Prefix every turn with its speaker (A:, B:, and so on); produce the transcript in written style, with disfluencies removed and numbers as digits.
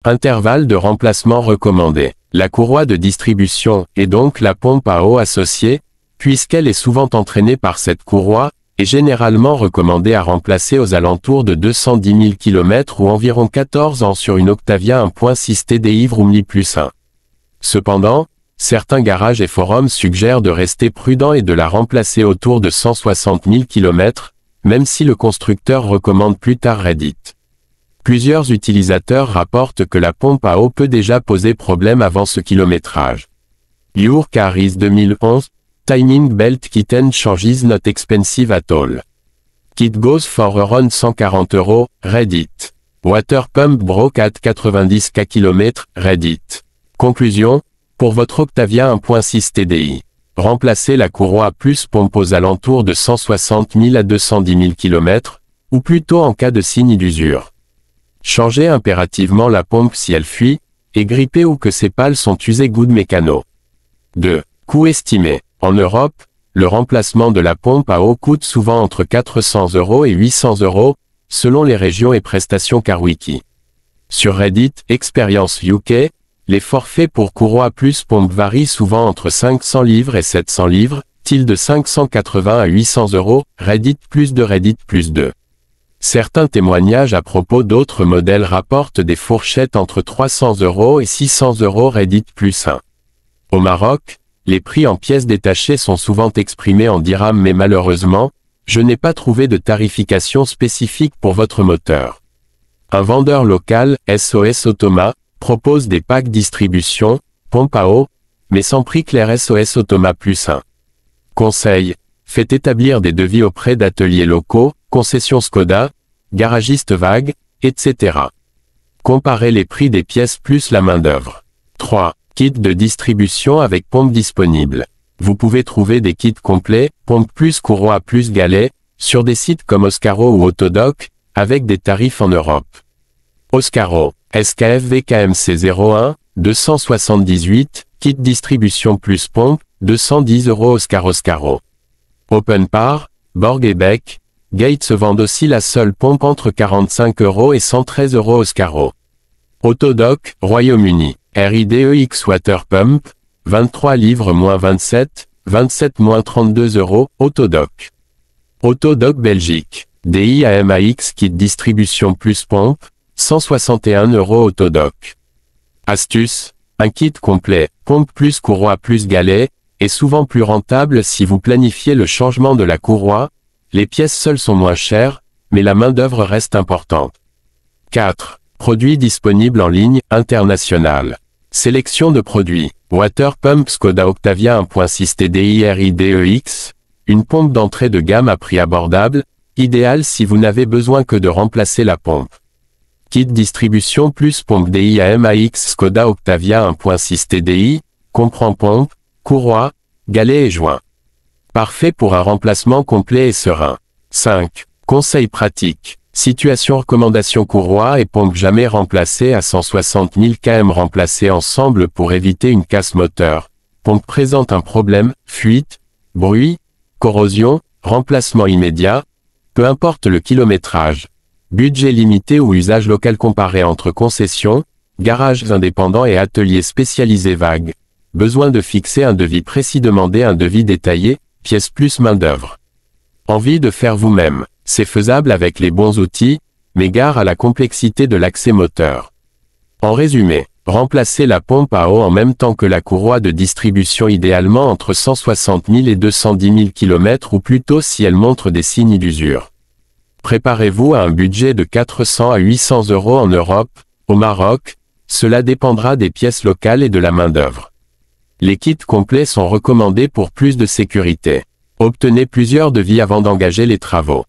A: Intervalle de remplacement recommandé. La courroie de distribution, et donc la pompe à eau associée, puisqu'elle est souvent entraînée par cette courroie, est généralement recommandée à remplacer aux alentours de 210 000 km ou environ 14 ans sur une Octavia 1.6 TDI Vroomly plus 1. Cependant, certains garages et forums suggèrent de rester prudent et de la remplacer autour de 160 000 km, même si le constructeur recommande plus tard Reddit. Plusieurs utilisateurs rapportent que la pompe à eau peut déjà poser problème avant ce kilométrage. Your car is 2011, timing belt kit and change is not expensive at all. Kit goes for around 140 €, Reddit. Water pump broke at 90 km, Reddit. Conclusion, pour votre Octavia 1.6 TDI, remplacez la courroie plus pompe aux alentours de 160 000 à 210 000 km, ou plutôt en cas de signe d'usure. Changez impérativement la pompe si elle fuit, et grippée ou que ses pales sont usées good mécano. 2. Coût estimé. En Europe, le remplacement de la pompe à eau coûte souvent entre 400 € et 800 €, selon les régions et prestations CarWiki. Sur Reddit, Experience UK, les forfaits pour courroie plus pompe varient souvent entre 500 livres et 700 livres, de 580 à 800 €, Reddit plus 2. Certains témoignages à propos d'autres modèles rapportent des fourchettes entre 300 € et 600 € Reddit plus 1. Au Maroc, les prix en pièces détachées sont souvent exprimés en dirhams mais malheureusement, je n'ai pas trouvé de tarification spécifique pour votre moteur. Un vendeur local, SOS Automa, propose des packs distribution, pompe à eau, mais sans prix clair SOS Automa plus 1. Conseil, faites établir des devis auprès d'ateliers locaux, concessions Skoda, garagistes vagues, etc. Comparez les prix des pièces plus la main-d'œuvre. 3. Kit de distribution avec pompe disponible. Vous pouvez trouver des kits complets, pompe plus courroie plus galet, sur des sites comme Oscaro ou Autodoc, avec des tarifs en Europe. Oscaro, SKF VKMC 01, 278, kit distribution plus pompe, 210 € Oscaro. Openpar, Borg et Beck, Gates vendent aussi la seule pompe entre 45 € et 113 € Oscaro. Autodoc, Royaume-Uni, RIDEX Water Pump, 23 livres moins 27, 27 moins 32 €, Autodoc. Autodoc Belgique, DIAMAX Kit Distribution plus pompe, 161 € Autodoc. Astuce, un kit complet, pompe plus courroie plus galet, est souvent plus rentable si vous planifiez le changement de la courroie, les pièces seules sont moins chères, mais la main-d'œuvre reste importante. 4. Produits disponibles en ligne, international. Sélection de produits. Water Pump Skoda Octavia 1.6 TDI RIDEX, une pompe d'entrée de gamme à prix abordable, idéale si vous n'avez besoin que de remplacer la pompe. Kit distribution plus pompe DIAMAX Skoda Octavia 1.6 TDI, comprend pompe, courroie, galet et joint. Parfait pour un remplacement complet et serein. 5. Conseils pratiques. Situation recommandation courroie et pompe jamais remplacées à 160 000 km remplacées ensemble pour éviter une casse moteur. Pompe présente un problème, fuite, bruit, corrosion, remplacement immédiat, peu importe le kilométrage. Budget limité ou usage local comparé entre concessions, garages indépendants et ateliers spécialisés vagues. Besoin de fixer un devis précis, demander un devis détaillé, pièces plus main-d'œuvre. Envie de faire vous-même, c'est faisable avec les bons outils, mais gare à la complexité de l'accès moteur. En résumé, remplacez la pompe à eau en même temps que la courroie de distribution idéalement entre 160 000 et 210 000 km ou plutôt si elle montre des signes d'usure. Préparez-vous à un budget de 400 à 800 € en Europe, au Maroc, cela dépendra des pièces locales et de la main-d'œuvre. Les kits complets sont recommandés pour plus de sécurité. Obtenez plusieurs devis avant d'engager les travaux.